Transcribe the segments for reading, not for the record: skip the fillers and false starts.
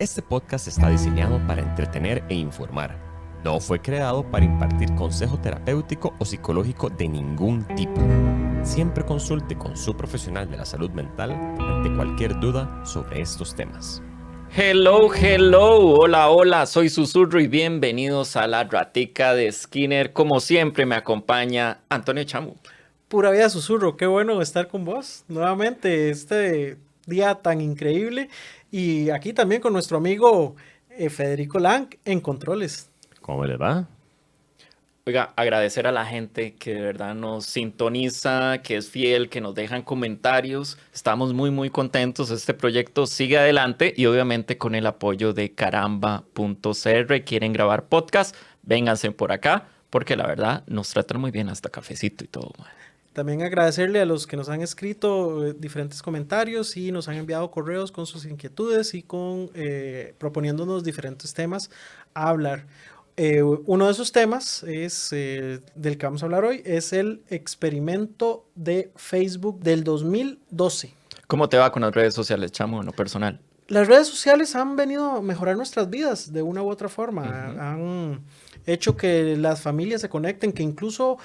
Este podcast está diseñado para entretener e informar. No fue creado para impartir consejo terapéutico o psicológico de ningún tipo. Siempre consulte con su profesional de la salud mental ante cualquier duda sobre estos temas. Hello, hola, soy Susurro y bienvenidos a la Ratica de Skinner. Como siempre me acompaña Antonio Chamu. Pura vida, Susurro, qué bueno estar con vos nuevamente este día tan increíble y aquí también con nuestro amigo Federico Lang en Controles. ¿Cómo les va? Oiga, agradecer a la gente que de verdad nos sintoniza, que es fiel, que nos dejan comentarios. Estamos muy contentos. Este proyecto sigue adelante y obviamente con el apoyo de caramba.cr. Quieren grabar podcast, vénganse por acá porque la verdad nos tratan muy bien, hasta cafecito y todo. También agradecerle a los que nos han escrito diferentes comentarios y nos han enviado correos con sus inquietudes y con proponiéndonos diferentes temas a hablar. Uno de esos temas es del que vamos a hablar hoy, es el experimento de Facebook del 2012. ¿Cómo te va con las redes sociales, Chamo, en lo personal? Las redes sociales han venido a mejorar nuestras vidas de una u otra forma. Han hecho que las familias se conecten, que incluso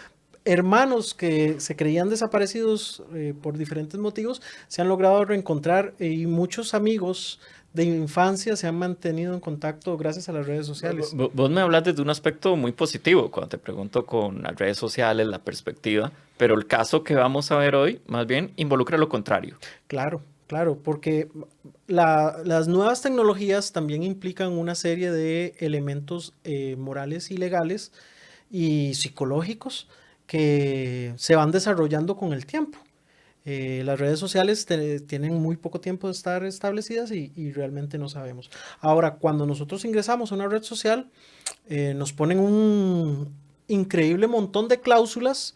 hermanos que se creían desaparecidos por diferentes motivos se han logrado reencontrar y muchos amigos de infancia se han mantenido en contacto gracias a las redes sociales. Vos me hablaste de un aspecto muy positivo cuando te pregunto con las redes sociales, la perspectiva, pero el caso que vamos a ver hoy más bien involucra lo contrario. Claro, porque las nuevas tecnologías también implican una serie de elementos morales y legales y psicológicos que se van desarrollando con el tiempo. Las redes sociales tienen muy poco tiempo de estar establecidas y realmente no sabemos. Ahora, cuando nosotros ingresamos a una red social, nos ponen un increíble montón de cláusulas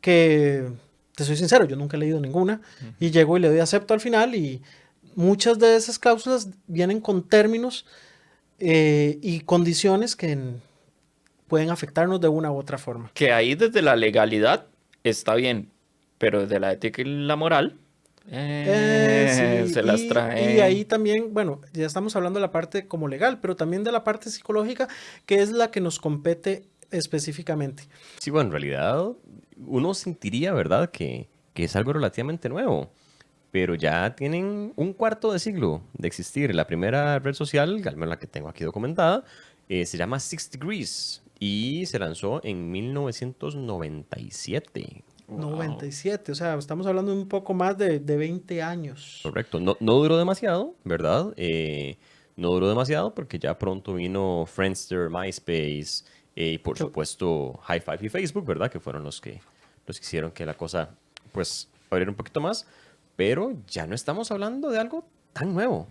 que, te soy sincero, yo nunca he leído ninguna y llego y le doy acepto al final y muchas de esas cláusulas vienen con términos y condiciones que pueden afectarnos de una u otra forma. Que ahí desde la legalidad está bien, pero desde la ética y la moral Sí, se las traen. y ahí también, bueno, ya estamos hablando de la parte como legal, pero también de la parte psicológica, que es la que nos compete específicamente. Sí, bueno, en realidad uno sentiría, ¿verdad?, que es algo relativamente nuevo, pero ya tienen un cuarto de siglo de existir. La primera red social, al menos la que tengo aquí documentada, se llama Six Degrees y se lanzó en 1997. Wow. 97, o sea, estamos hablando de un poco más de 20 años. Correcto, no duró demasiado, ¿verdad? No duró demasiado porque ya pronto vino Friendster, MySpace y por supuesto High Five y Facebook, ¿verdad? Que fueron los que hicieron que la cosa pues abriera un poquito más, pero ya no estamos hablando de algo tan nuevo.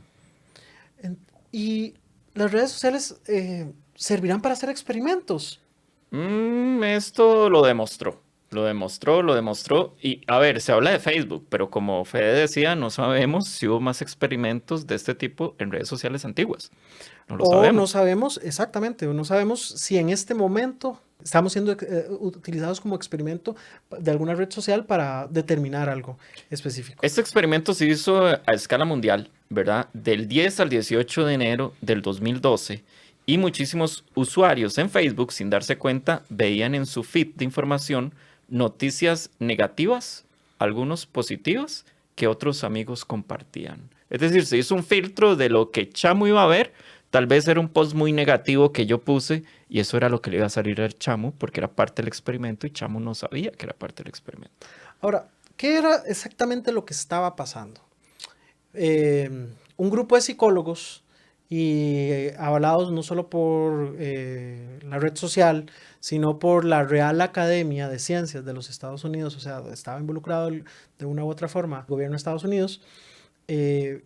Y las redes sociales servirán para hacer experimentos. Esto lo demostró. Lo demostró. Y a ver, se habla de Facebook, pero como Fede decía, no sabemos si hubo más experimentos de este tipo en redes sociales antiguas. No lo sabemos. No sabemos, exactamente, no sabemos si en este momento estamos siendo utilizados como experimento de alguna red social para determinar algo específico. Este experimento se hizo a escala mundial, ¿verdad? Del 10 al 18 de enero del 2012. Y muchísimos usuarios en Facebook, sin darse cuenta, veían en su feed de información noticias negativas, algunos positivas, que otros amigos compartían. Es decir, se hizo un filtro de lo que Chamu iba a ver. Tal vez era un post muy negativo que yo puse y eso era lo que le iba a salir al Chamu porque era parte del experimento y Chamu no sabía que era parte del experimento. Ahora, ¿qué era exactamente lo que estaba pasando? Un grupo de psicólogos y avalados no solo por la red social, sino por la Real Academia de Ciencias de los Estados Unidos, o sea, estaba involucrado de una u otra forma el gobierno de Estados Unidos,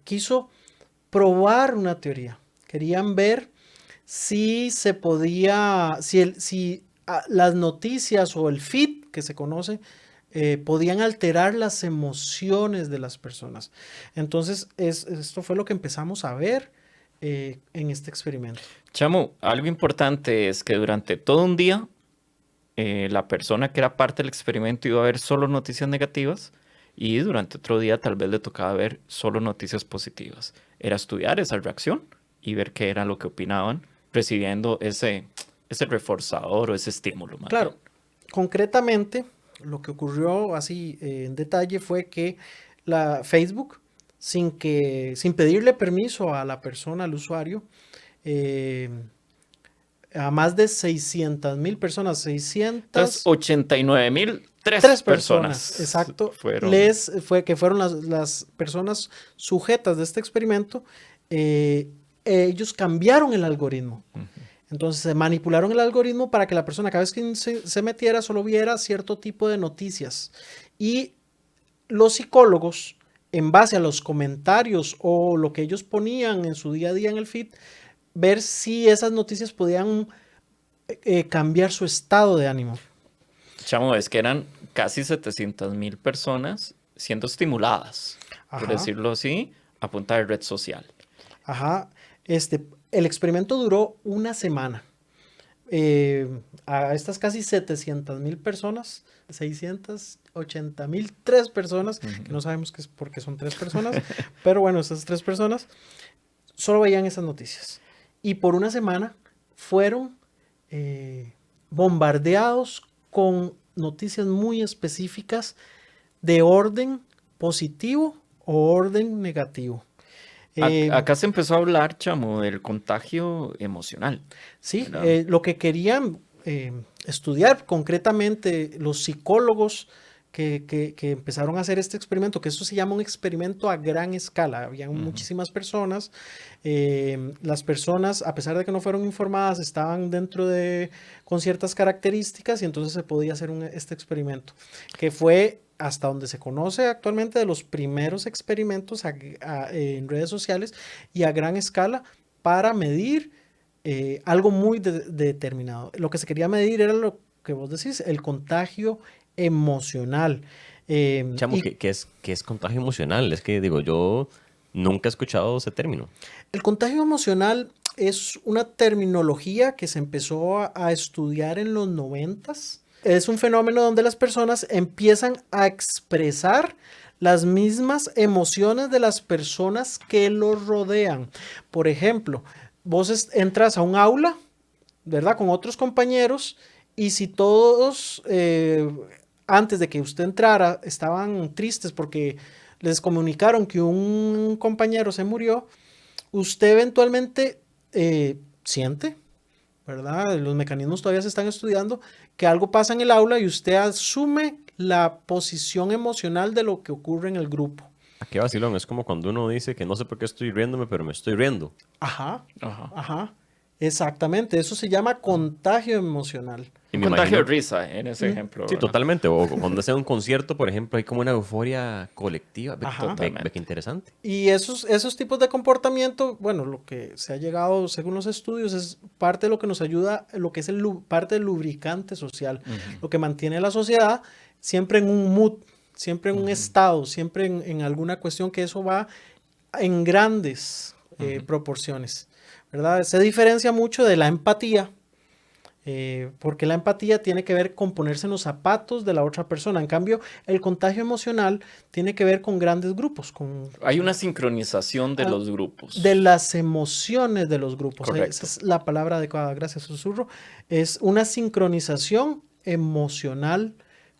quiso probar una teoría. Querían ver si se podía, si las noticias o el feed que se conoce podían alterar las emociones de las personas. Entonces, esto fue lo que empezamos a ver en este experimento. Chamu, algo importante es que durante todo un día la persona que era parte del experimento iba a ver solo noticias negativas y durante otro día tal vez le tocaba ver solo noticias positivas. Era estudiar esa reacción y ver qué era lo que opinaban, recibiendo ese reforzador o ese estímulo. Claro, concretamente lo que ocurrió así en detalle fue que Facebook, sin pedirle permiso a la persona, al usuario, a más de 600,000 personas, 689,003 personas. Exacto, fueron fueron las personas sujetas de este experimento. Ellos cambiaron el algoritmo. Entonces se manipularon el algoritmo para que la persona cada vez que se metiera solo viera cierto tipo de noticias. Y los psicólogos, en base a los comentarios o lo que ellos ponían en su día a día en el feed, ver si esas noticias podían cambiar su estado de ánimo. Chamo, es que eran casi 700,000 personas siendo estimuladas, por decirlo así, a punta de red social. Ajá. El experimento duró una semana. A estas casi 700,000 personas, 680,003 personas, que no sabemos qué es porque son 3 personas, pero bueno, esas 3 personas solo veían esas noticias. Y por una semana fueron bombardeados con noticias muy específicas de orden positivo o orden negativo. Acá se empezó a hablar, chamo, del contagio emocional. Sí, lo que querían estudiar concretamente los psicólogos que empezaron a hacer este experimento, que eso se llama un experimento a gran escala. Habían muchísimas personas. Las personas, a pesar de que no fueron informadas, estaban con ciertas características y entonces se podía hacer este experimento, que fue, hasta donde se conoce actualmente, de los primeros experimentos en redes sociales y a gran escala para medir algo muy determinado. Lo que se quería medir era lo que vos decís, el contagio emocional. Chamo, ¿qué es contagio emocional? Es que digo, yo nunca he escuchado ese término. El contagio emocional es una terminología que se empezó a estudiar en los 90s. Es un fenómeno donde las personas empiezan a expresar las mismas emociones de las personas que los rodean. Por ejemplo, vos entras a un aula, ¿verdad? Con otros compañeros, y si todos, antes de que usted entrara, estaban tristes porque les comunicaron que un compañero se murió, usted eventualmente siente, ¿verdad? Los mecanismos todavía se están estudiando, que algo pasa en el aula y usted asume la posición emocional de lo que ocurre en el grupo. Qué vacilón, es como cuando uno dice que no sé por qué estoy riéndome, pero me estoy riendo. Ajá. Exactamente, eso se llama contagio emocional. Un contagio de risa, en ese ejemplo. Sí, ¿verdad? Totalmente. O cuando sea un concierto, por ejemplo, hay como una euforia colectiva. Ve qué interesante. Y esos tipos de comportamiento, bueno, lo que se ha llegado, según los estudios, es parte de lo que nos ayuda, lo que es parte del lubricante social, lo que mantiene a la sociedad siempre en un mood, siempre en un estado, siempre en alguna cuestión, que eso va en grandes proporciones, ¿verdad? Se diferencia mucho de la empatía, porque la empatía tiene que ver con ponerse en los zapatos de la otra persona. En cambio, el contagio emocional tiene que ver con grandes grupos. Hay una sincronización de los grupos. De las emociones de los grupos. Correcto. Esa es la palabra adecuada, gracias, Susurro. Es una sincronización emocional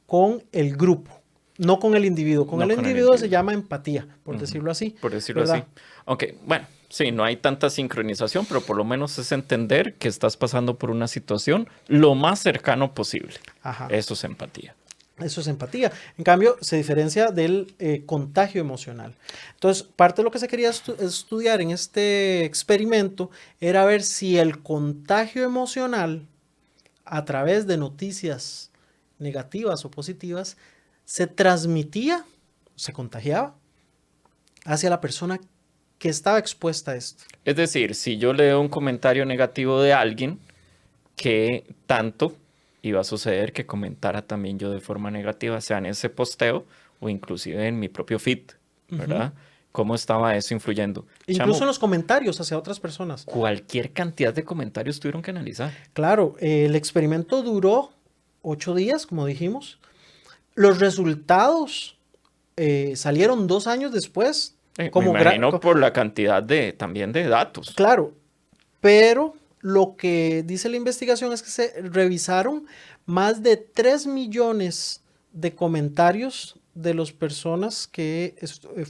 con el grupo, no con el individuo. Con el individuo se llama empatía, por decirlo así. Por decirlo así. Aunque, bueno, sí, no hay tanta sincronización, pero por lo menos es entender que estás pasando por una situación lo más cercano posible. Ajá. Eso es empatía. Eso es empatía. En cambio, se diferencia del contagio emocional. Entonces, parte de lo que se quería estudiar en este experimento era ver si el contagio emocional, a través de noticias negativas o positivas, se transmitía, se contagiaba hacia la persona que estaba expuesta a esto. Es decir, si yo leo un comentario negativo de alguien, ¿qué tanto iba a suceder que comentara también yo de forma negativa, sea en ese posteo o inclusive en mi propio feed, ¿verdad? ¿Cómo estaba eso influyendo? Incluso en los comentarios hacia otras personas. Cualquier cantidad de comentarios tuvieron que analizar. Claro, el experimento duró 8 días, como dijimos. Los resultados salieron 2 años después Me Como imagino por la cantidad también de datos. Claro, pero lo que dice la investigación es que se revisaron más de 3 millones de comentarios de las personas que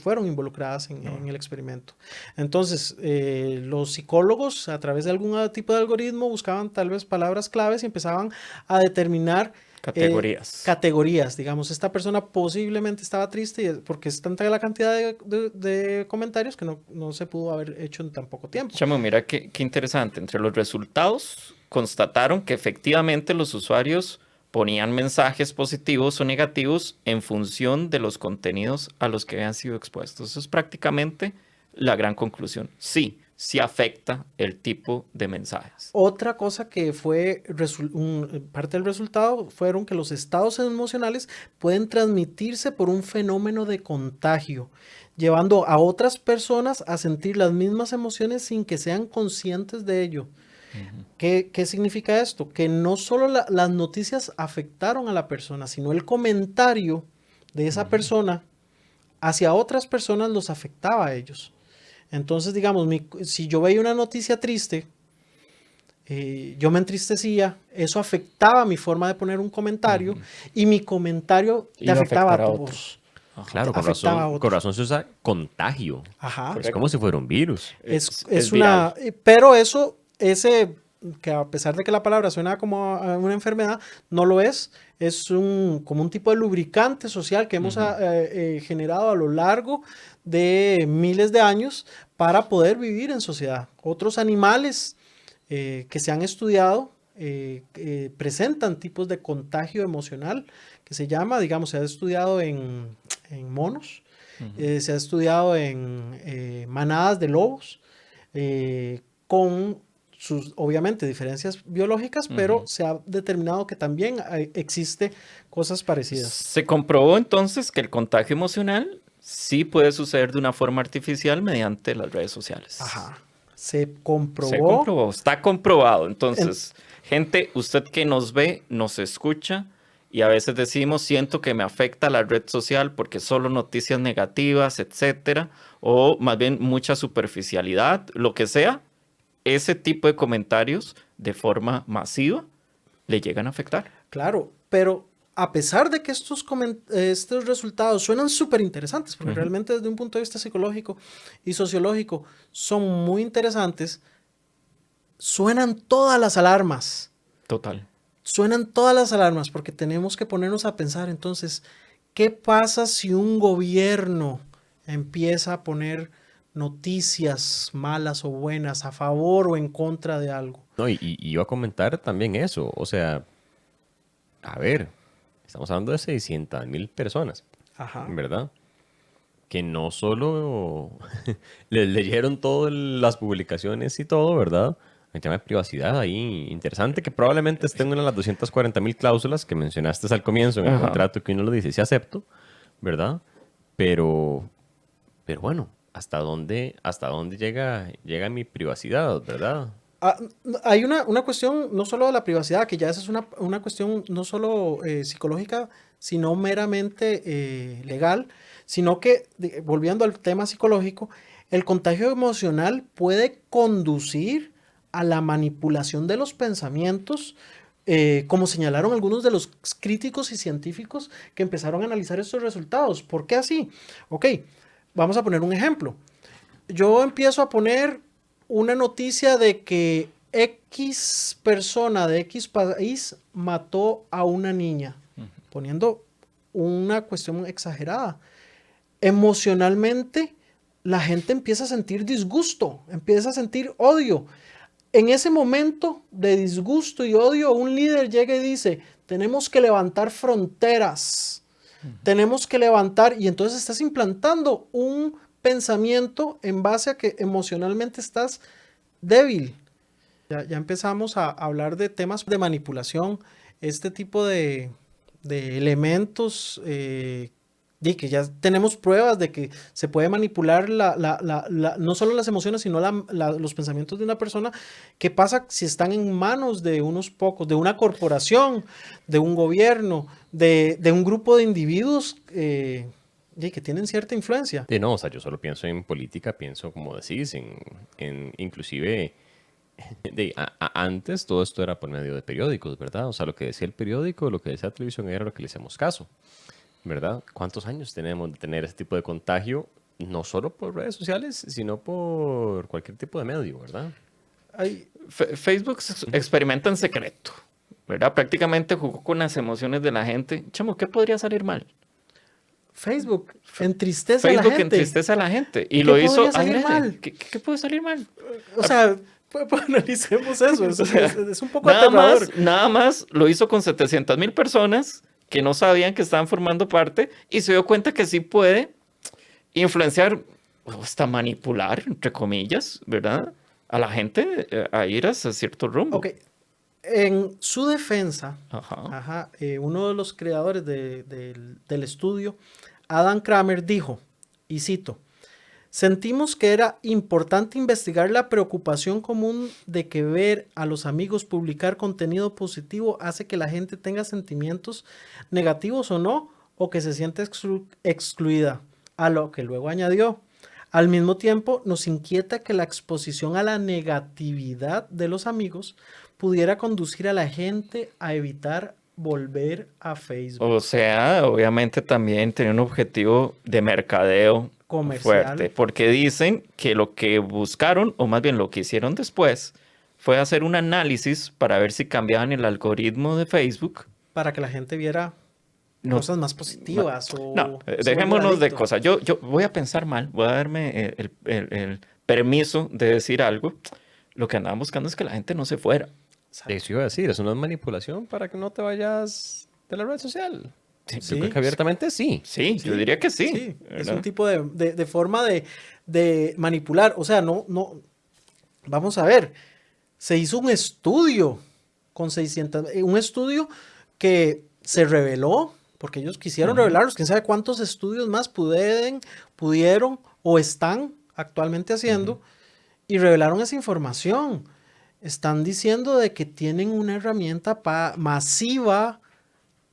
fueron involucradas en el experimento. Entonces, los psicólogos, a través de algún tipo de algoritmo, buscaban tal vez palabras claves y empezaban a determinar categorías. Digamos, esta persona posiblemente estaba triste porque es tanta la cantidad de comentarios que no se pudo haber hecho en tan poco tiempo. Chamo, mira qué interesante. Entre los resultados constataron que efectivamente los usuarios ponían mensajes positivos o negativos en función de los contenidos a los que habían sido expuestos. Eso es prácticamente la gran conclusión. Sí afecta el tipo de mensajes. Otra cosa que fue parte del resultado fueron que los estados emocionales pueden transmitirse por un fenómeno de contagio, llevando a otras personas a sentir las mismas emociones sin que sean conscientes de ello. ¿Qué significa esto? Que no solo las noticias afectaron a la persona, sino el comentario de esa persona hacia otras personas los afectaba a ellos. Entonces, digamos, si yo veía una noticia triste, yo me entristecía, eso afectaba mi forma de poner un comentario y mi comentario te afectaba a todos. Claro, con razón se usa contagio. Ajá. Es como si fuera un virus. Es una, pero que a pesar de que la palabra suena como a una enfermedad, no lo es. Es como un tipo de lubricante social que hemos generado a lo largo de miles de años para poder vivir en sociedad. Otros animales que se han estudiado presentan tipos de contagio emocional que se llama, digamos, se ha estudiado en monos, se ha estudiado en manadas de lobos, con sus, obviamente, diferencias biológicas, pero se ha determinado que también existe cosas parecidas. Se comprobó entonces que el contagio emocional sí puede suceder de una forma artificial mediante las redes sociales. Ajá. Se comprobó. Está comprobado. Entonces, gente, usted que nos ve, nos escucha y a veces decimos, siento que me afecta la red social porque solo noticias negativas, etcétera, o más bien mucha superficialidad, lo que sea. Ese tipo de comentarios de forma masiva le llegan a afectar. Claro, pero a pesar de que estos resultados suenan súper interesantes, porque realmente desde un punto de vista psicológico y sociológico son muy interesantes, suenan todas las alarmas. Total. Suenan todas las alarmas porque tenemos que ponernos a pensar entonces, ¿qué pasa si un gobierno empieza a poner noticias malas o buenas a favor o en contra de algo? No, y iba a comentar también eso. O sea, a ver, estamos hablando de 600,000 personas, ¿verdad? Que no solo les leyeron todas las publicaciones y todo, ¿verdad? Hay tema de privacidad ahí interesante que probablemente esté en una de las 240,000 cláusulas que mencionaste al comienzo en el contrato que uno lo dice, sí acepto, ¿verdad? Pero bueno, ¿hasta dónde llega mi privacidad, verdad? Hay una cuestión no solo de la privacidad, que ya esa es una cuestión no solo psicológica, sino meramente legal, sino que, volviendo al tema psicológico, el contagio emocional puede conducir a la manipulación de los pensamientos, como señalaron algunos de los críticos y científicos que empezaron a analizar estos resultados. ¿Por qué así? Ok, vamos a poner un ejemplo. Yo empiezo a poner una noticia de que X persona de X país mató a una niña, poniendo una cuestión exagerada. Emocionalmente, la gente empieza a sentir disgusto, empieza a sentir odio. En ese momento de disgusto y odio, un líder llega y dice, tenemos que levantar fronteras, tenemos que levantar, y entonces estás implantando un pensamiento en base a que emocionalmente estás débil. Ya empezamos a hablar de temas de manipulación, este tipo de elementos y que ya tenemos pruebas de que se puede manipular no solo las emociones, sino los pensamientos de una persona. ¿Qué pasa si están en manos de unos pocos, de una corporación, de un gobierno, de un grupo de individuos y que tienen cierta influencia. No, o sea, yo solo pienso en política, pienso, como decís, inclusive, antes todo esto era por medio de periódicos, ¿verdad? O sea, lo que decía el periódico, lo que decía la televisión era lo que le hacemos caso, ¿verdad? ¿Cuántos años tenemos de tener ese tipo de contagio? No solo por redes sociales, sino por cualquier tipo de medio, ¿verdad? Hay, Facebook experimenta en secreto, ¿verdad? Prácticamente jugó con las emociones de la gente. Chamo, ¿qué podría salir mal? Facebook entristece a la Facebook gente. entristece a la gente. Y ¿Qué lo hizo podría salir adrede. mal? ¿Qué puede salir mal? O sea, pues, analicemos eso. Es, O sea, es un poco nada aterrador. nada más lo hizo con 700,000 personas que no sabían que estaban formando parte y se dio cuenta que sí puede influenciar, o hasta manipular, entre comillas, ¿verdad? A la gente a ir hacia cierto rumbo. Ok, en su defensa, Ajá. uno de los creadores del estudio, Adam Kramer, dijo, y cito, sentimos que era importante investigar la preocupación común de que ver a los amigos publicar contenido positivo hace que la gente tenga sentimientos negativos o no, o que se siente excluida, a lo que luego añadió. Al mismo tiempo, nos inquieta que la exposición a la negatividad de los amigos pudiera conducir a la gente a evitar volver a Facebook. O sea, obviamente también tenía un objetivo de mercadeo Comercial. fuerte, porque dicen que lo que buscaron, o más bien lo que hicieron después, fue hacer un análisis para ver si cambiaban el algoritmo de Facebook. Para que la gente viera No, cosas más positivas. no, se dejémonos vuelve de adicto. cosas. Yo voy a pensar mal, voy a darme el permiso de decir algo. Lo que andaban buscando es que la gente no se fuera. Eso iba a decir, es una manipulación para que no te vayas de la red social. Sí, Yo creo que abiertamente sí. Sí, yo diría que sí. Sí, es ¿verdad? un tipo de forma de manipular. O sea, no, vamos a ver, se hizo un estudio con 600, un estudio que se reveló, porque ellos quisieron revelarlos, quién sabe cuántos estudios más pudieron o están actualmente haciendo, y revelaron esa información. Están diciendo de que tienen una herramienta masiva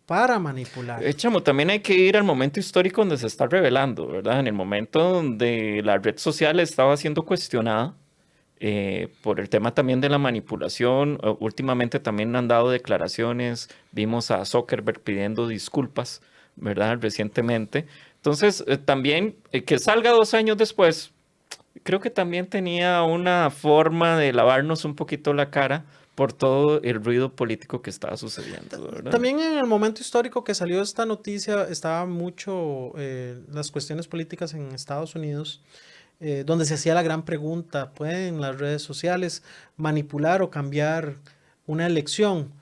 para manipular. Chamo, también hay que ir al momento histórico donde se está revelando, ¿verdad? En el momento donde la red social estaba siendo cuestionada por el tema también de la manipulación. Últimamente también han dado declaraciones, vimos a Zuckerberg pidiendo disculpas, ¿verdad? Recientemente. Entonces, también que salga 2 años después, creo que también tenía una forma de lavarnos un poquito la cara por todo el ruido político que estaba sucediendo, ¿verdad? También en el momento histórico que salió esta noticia estaba mucho las cuestiones políticas en Estados Unidos, donde se hacía la gran pregunta, ¿pueden las redes sociales manipular o cambiar una elección?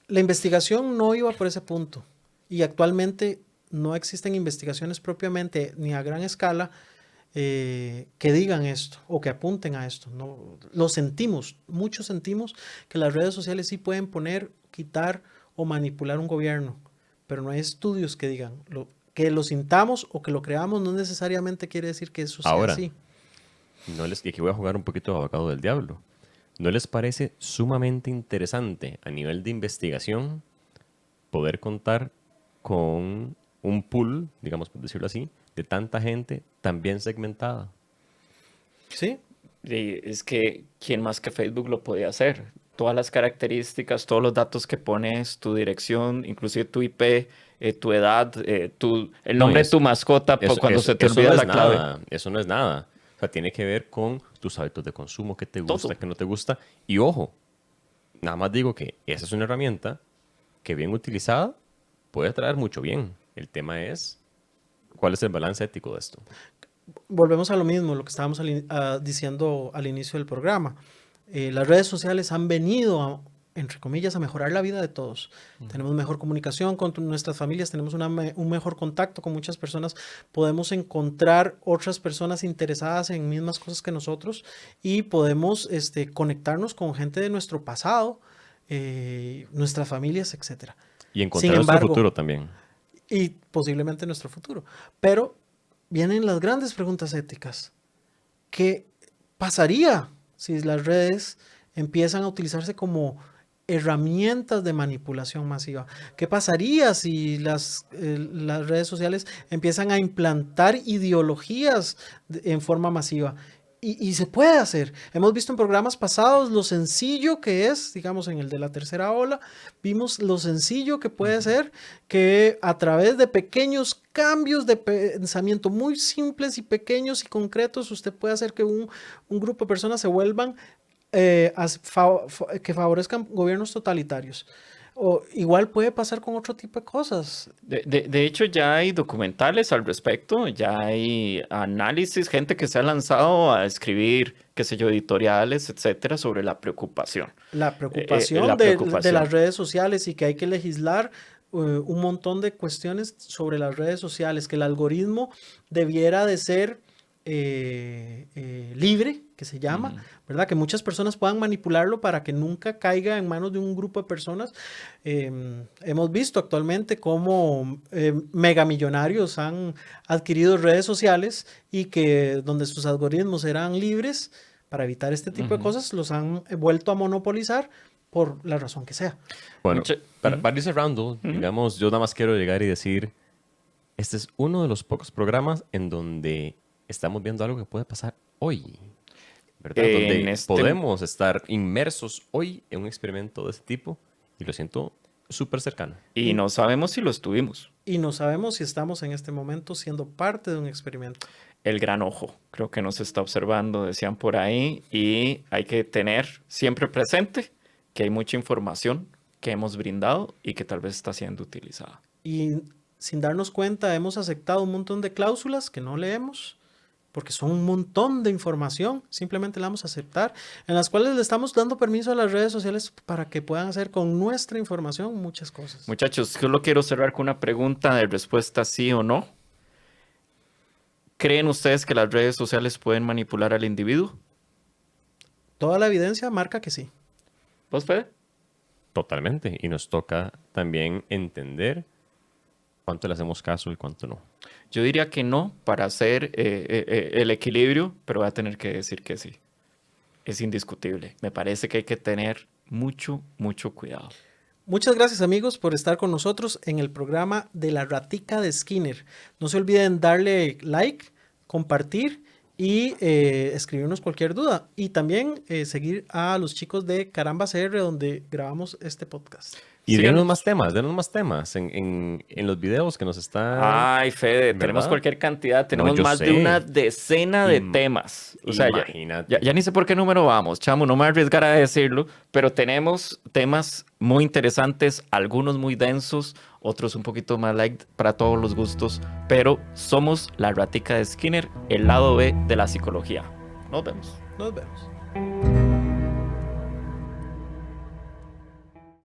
La investigación no iba por ese punto y actualmente no existen investigaciones propiamente ni a gran escala que digan esto o que apunten a esto. No, lo sentimos, muchos sentimos que las redes sociales sí pueden poner, quitar o manipular un gobierno, pero no hay estudios que digan que lo sintamos o que lo creamos no necesariamente quiere decir que eso sea Ahora, así. y aquí voy a jugar un poquito de abogado del diablo. ¿No les parece sumamente interesante a nivel de investigación poder contar con un pool, digamos por decirlo así, de tanta gente tan bien segmentada? Sí, Y es que, ¿quién más que Facebook lo podía hacer? Todas las características, todos los datos que pones, tu dirección, inclusive tu IP, tu edad, el No, nombre de tu mascota cuando se te eso olvida no la es clave. nada, eso no es nada. O sea, tiene que ver con tus hábitos de consumo, qué te gusta, Todo. qué no te gusta. Y ojo, nada más digo que esa es una herramienta que bien utilizada puede traer mucho bien. El tema es, ¿cuál es el balance ético de esto? volvemos a lo mismo, lo que estábamos diciendo al inicio del programa. Las redes sociales han venido, entre comillas, a mejorar la vida de todos. Tenemos mejor comunicación con nuestras familias, tenemos un mejor contacto con muchas personas, podemos encontrar otras personas interesadas en mismas cosas que nosotros y podemos conectarnos con gente de nuestro pasado, nuestras familias, etcétera. Y encontrar Sin nuestro embargo, futuro también. y posiblemente nuestro futuro. Pero vienen las grandes preguntas éticas. ¿Qué pasaría si las redes empiezan a utilizarse como herramientas de manipulación masiva. ¿Qué pasaría si las redes sociales empiezan a implantar ideologías en forma masiva? Y se puede hacer. Hemos visto en programas pasados lo sencillo que es, digamos en el de la tercera ola, vimos lo sencillo que puede ser que a través de pequeños cambios de pensamiento muy simples y pequeños y concretos, usted puede hacer que un grupo de personas se vuelvan que favorezcan gobiernos totalitarios. O igual puede pasar con otro tipo de cosas. De hecho, ya hay documentales al respecto, ya hay análisis, gente que se ha lanzado a escribir, qué sé yo, editoriales, etcétera, sobre la preocupación. La preocupación de las redes sociales y que hay que legislar un montón de cuestiones sobre las redes sociales, que el algoritmo debiera de ser libre, que se llama, ¿verdad? Que muchas personas puedan manipularlo para que nunca caiga en manos de un grupo de personas. Hemos visto actualmente cómo megamillonarios han adquirido redes sociales y que donde sus algoritmos eran libres para evitar este tipo de cosas, los han vuelto a monopolizar por la razón que sea. Bueno, para ir cerrando, digamos, yo nada más quiero llegar y decir, este es uno de los pocos programas en donde estamos viendo algo que puede pasar hoy, ¿verdad? Donde podemos estar inmersos hoy en un experimento de este tipo y lo siento súper cercano. Y no sabemos si lo estuvimos. Y no sabemos si estamos en este momento siendo parte de un experimento. El gran ojo, creo que nos está observando, decían por ahí, y hay que tener siempre presente que hay mucha información que hemos brindado y que tal vez está siendo utilizada. Y sin darnos cuenta hemos aceptado un montón de cláusulas que no leemos, porque son un montón de información, simplemente la vamos a aceptar, en las cuales le estamos dando permiso a las redes sociales para que puedan hacer con nuestra información muchas cosas. Muchachos, solo quiero cerrar con una pregunta de respuesta sí o no. ¿Creen ustedes que las redes sociales pueden manipular al individuo? Toda la evidencia marca que sí. ¿Vos, Fede? Totalmente. Y nos toca también entender cuánto le hacemos caso y cuánto no. Yo diría que no para hacer el equilibrio, pero voy a tener que decir que sí. Es indiscutible. Me parece que hay que tener mucho, mucho cuidado. Muchas gracias amigos por estar con nosotros en el programa de La Ratica de Skinner. No se olviden darle like, compartir y escribirnos cualquier duda. Y también seguir a los chicos de Caramba CR donde grabamos este podcast. Y denos más temas en los videos que nos están... Ay, Fede, tenemos cualquier cantidad, tenemos más de una decena de temas. O sea, ya ni sé por qué número vamos, chamo, no me voy a arriesgar a decirlo, pero tenemos temas muy interesantes, algunos muy densos, otros un poquito más light para todos los gustos, pero somos La Ratica de Skinner, el lado B de la psicología. Nos vemos. Nos vemos.